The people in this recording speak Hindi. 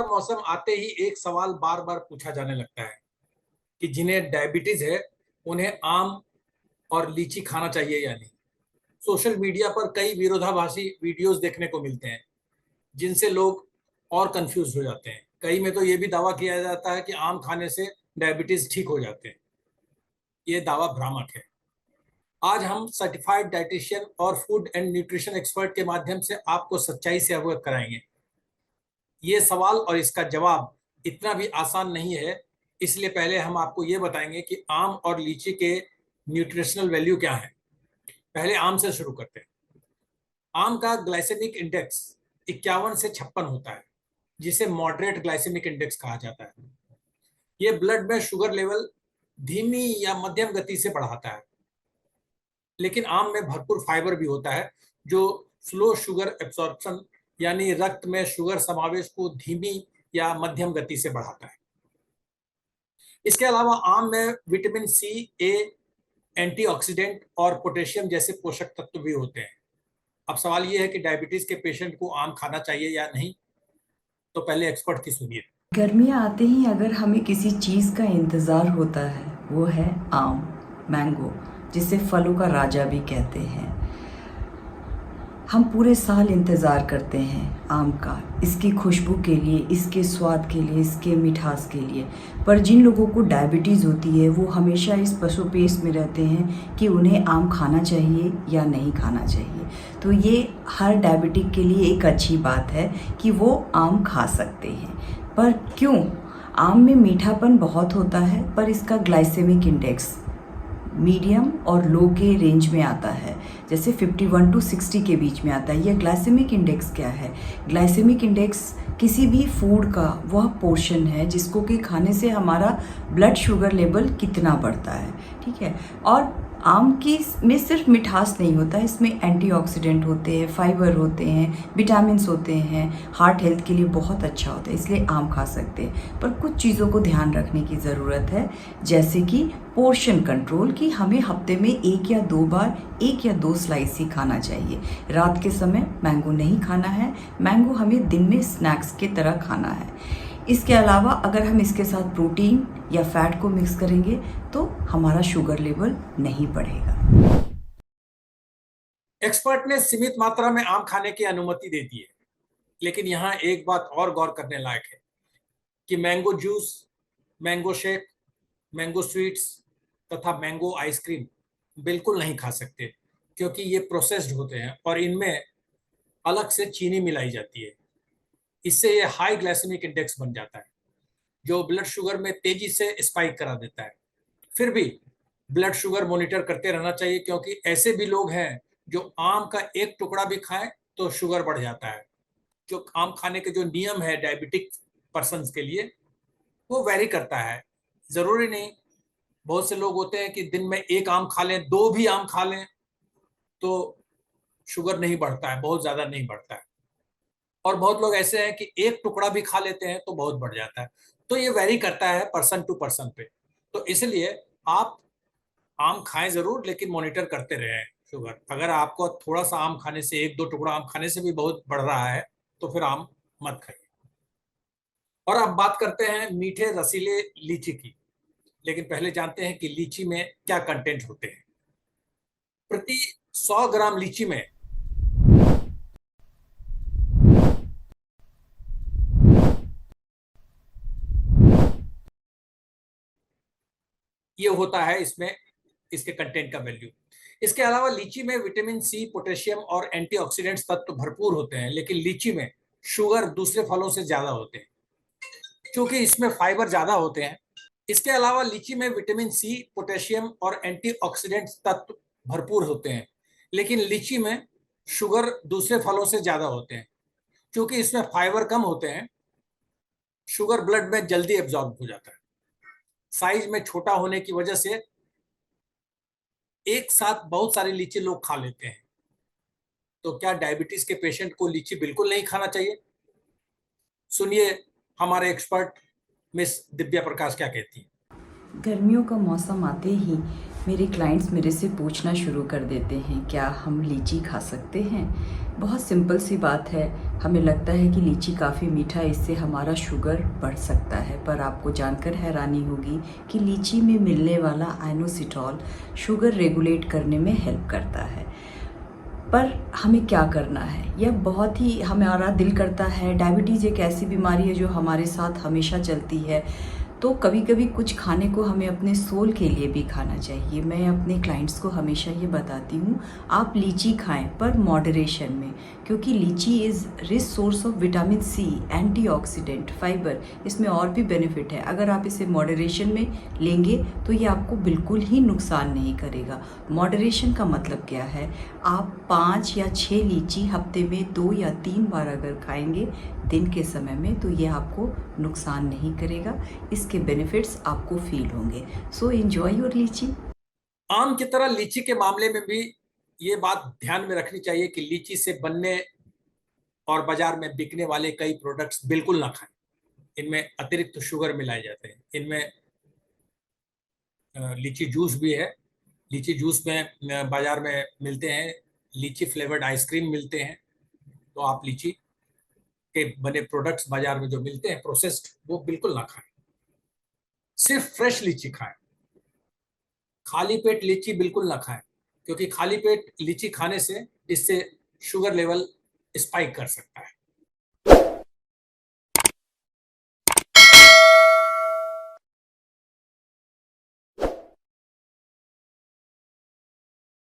का मौसम आते ही एक सवाल बार बार पूछा जाने लगता है कि जिन्हें डायबिटीज है उन्हें आम और लीची खाना चाहिए या नहीं। सोशल मीडिया पर कई विरोधाभासी वीडियोस देखने को मिलते हैं जिनसे लोग और कंफ्यूज हो जाते हैं। कई में तो ये भी दावा किया जाता है कि आम खाने से डायबिटीज ठीक हो जाते हैं। ये दावा भ्रामक है। आज हम सर्टिफाइड डाइटिशियन और फूड एंड न्यूट्रिशन एक्सपर्ट के माध्यम से आपको सच्चाई से अवगत कराएंगे। ये सवाल और इसका जवाब इतना भी आसान नहीं है, इसलिए पहले हम आपको ये बताएंगे कि आम और लीची के न्यूट्रिशनल वैल्यू क्या है। पहले आम से शुरू करते हैं। आम का ग्लाइसेमिक इंडेक्स 51 से 56 होता है, जिसे मॉडरेट ग्लाइसेमिक इंडेक्स कहा जाता है। ये ब्लड में शुगर लेवल धीमी या मध्यम गति से बढ़ाता है। लेकिन आम में भरपूर फाइबर भी होता है जो स्लो शुगर एब्सॉर्प्शन यानी रक्त में शुगर समावेश को धीमी या मध्यम गति से बढ़ाता है। इसके अलावा आम में विटामिन सी, ए, एंटीऑक्सीडेंट और पोटेशियम जैसे पोषक तत्व भी होते हैं। अब सवाल यह है कि डायबिटीज के पेशेंट को आम खाना चाहिए या नहीं। तो पहले एक्सपर्ट की सुनिए। गर्मियाँ आते ही अगर हमें किसी चीज़ का इंतज़ार होता है वो है आम, मैंगो, जिसे फलों का राजा भी कहते हैं। हम पूरे साल इंतज़ार करते हैं आम का, इसकी खुशबू के लिए, इसके स्वाद के लिए, इसके मिठास के लिए। पर जिन लोगों को डायबिटीज़ होती है वो हमेशा इस पसोपेश में रहते हैं कि उन्हें आम खाना चाहिए या नहीं खाना चाहिए। तो ये हर डायबिटिक के लिए एक अच्छी बात है कि वो आम खा सकते हैं। पर क्यों? आम में मीठापन बहुत होता है पर इसका ग्लाइसेमिक इंडेक्स मीडियम और लो के रेंज में आता है, जैसे 51 to 60 के बीच में आता है। यह ग्लाइसेमिक इंडेक्स क्या है? ग्लाइसेमिक इंडेक्स किसी भी फूड का वह पोर्शन है जिसको कि खाने से हमारा ब्लड शुगर लेवल कितना बढ़ता है, ठीक है। और आम की में सिर्फ मिठास नहीं होता है, इसमें एंटीऑक्सीडेंट होते हैं, फाइबर होते हैं, विटामिन्स होते हैं, हार्ट हेल्थ के लिए बहुत अच्छा होता है, इसलिए आम खा सकते हैं। पर कुछ चीज़ों को ध्यान रखने की ज़रूरत है, जैसे कि पोर्शन कंट्रोल, कि हमें हफ्ते में 1 या 2 बार 1 या 2 स्लाइस ही खाना चाहिए। रात के समय मैंगो नहीं खाना है, मैंगो हमें दिन में स्नैक्स की तरह खाना है। इसके अलावा अगर हम इसके साथ प्रोटीन या फैट को मिक्स करेंगे तो हमारा शुगर लेवल नहीं बढ़ेगा। एक्सपर्ट ने सीमित मात्रा में आम खाने की अनुमति दे दी है, लेकिन यहाँ एक बात और गौर करने लायक है कि mango juice, mango shake, mango sweets तथा मैंगो आइसक्रीम बिल्कुल नहीं खा सकते, क्योंकि ये प्रोसेस्ड होते हैं और इनमें अलग से चीनी मिलाई जाती है। इससे ये हाई ग्लाइसेमिक इंडेक्स बन जाता है, जो ब्लड शुगर में तेजी से स्पाइक करा देता है। फिर भी ब्लड शुगर मॉनिटर करते रहना चाहिए, क्योंकि ऐसे भी लोग हैं जो आम का एक टुकड़ा भी खाएं तो शुगर बढ़ जाता है। जो आम खाने के जो नियम है डायबिटिक पर्सन के लिए, वो वेरी करता है। जरूरी नहीं, बहुत से लोग होते हैं कि दिन में 1 आम खा लें, 2 भी आम खा लें तो शुगर नहीं बढ़ता है, बहुत ज्यादा नहीं बढ़ता है। और बहुत लोग ऐसे हैं कि 1 टुकड़ा भी खा लेते हैं तो बहुत बढ़ जाता है। तो ये वेरी करता है पर्सन टू पर्सन पे। तो इसलिए आप आम खाएं जरूर, लेकिन मॉनिटर करते रहें शुगर। अगर आपको थोड़ा सा आम खाने से, 1-2 टुकड़ा आम खाने से भी बहुत बढ़ रहा है तो फिर आम मत खाइए। और अब बात करते हैं मीठे रसीले लीची की। लेकिन पहले जानते हैं कि लीची में क्या कंटेंट होते हैं। प्रति 100 ग्राम लीची में ये होता है, इसमें इसके कंटेंट का वैल्यू। इसके अलावा लीची में विटामिन सी, पोटेशियम और एंटीऑक्सीडेंट्स तत्व भरपूर होते हैं, लेकिन लीची में शुगर दूसरे फलों से ज्यादा होते हैं क्योंकि इसमें फाइबर ज्यादा होते हैं। इसके अलावा लीची में विटामिन सी, पोटेशियम और एंटीऑक्सीडेंट्स तत्व भरपूर होते हैं, लेकिन लीची में शुगर दूसरे फलों से ज्यादा होते हैं क्योंकि इसमें फाइबर कम होते हैं। शुगर ब्लड में जल्दी एब्जॉर्ब हो जाता है। साइज में छोटा होने की वजह से एक साथ बहुत सारी लीची लोग खा लेते हैं। तो क्या डायबिटीज के पेशेंट को लीची बिल्कुल नहीं खाना चाहिए? सुनिए हमारे एक्सपर्ट मिस दिव्या प्रकाश क्या कहती हैं। गर्मियों का मौसम आते ही मेरे क्लाइंट्स मेरे से पूछना शुरू कर देते हैं क्या हम लीची खा सकते हैं। बहुत सिंपल सी बात है, हमें लगता है कि लीची काफ़ी मीठा है, इससे हमारा शुगर बढ़ सकता है, पर आपको जानकर हैरानी होगी कि लीची में मिलने वाला आइनोसिटॉल शुगर रेगुलेट करने में हेल्प करता है। पर हमें क्या करना है, यह बहुत ही हमारा दिल करता है। डायबिटीज़ एक ऐसी बीमारी है जो हमारे साथ हमेशा चलती है, तो कभी कभी कुछ खाने को हमें अपने सोल के लिए भी खाना चाहिए। मैं अपने क्लाइंट्स को हमेशा ये बताती हूँ, आप लीची खाएं पर मॉडरेशन में, क्योंकि lychee is rich source of vitamin C, antioxidant, fibre, इसमें और भी बेनिफिट है। अगर आप इसे मॉडरेशन में लेंगे तो ये आपको बिल्कुल ही नुकसान नहीं करेगा। मॉडरेशन का मतलब क्या है, आप 5 या 6 लीची हफ्ते में 2 या 3 बार अगर खाएंगे दिन के समय में, तो ये आपको नुकसान नहीं करेगा, इसके बेनिफिट्स आपको फील होंगे। सो एंजॉय योर लीची। आम की तरह लीची के मामले में भी ये बात ध्यान में रखनी चाहिए कि लीची से बनने और बाजार में बिकने वाले कई प्रोडक्ट्स बिल्कुल ना खाएं। इनमें अतिरिक्त शुगर मिलाए जाते हैं। इनमें लीची जूस भी है। लीची जूस में बाजार में मिलते हैं, लीची फ्लेवर्ड आइसक्रीम मिलते हैं। तो आप लीची के बने प्रोडक्ट्स बाजार में जो मिलते हैं प्रोसेस्ड, वो बिल्कुल ना खाएं। सिर्फ फ्रेश लीची खाएं। खाली पेट लीची बिल्कुल ना खाएं, क्योंकि खाली पेट लीची खाने से इससे शुगर लेवल स्पाइक कर सकता है।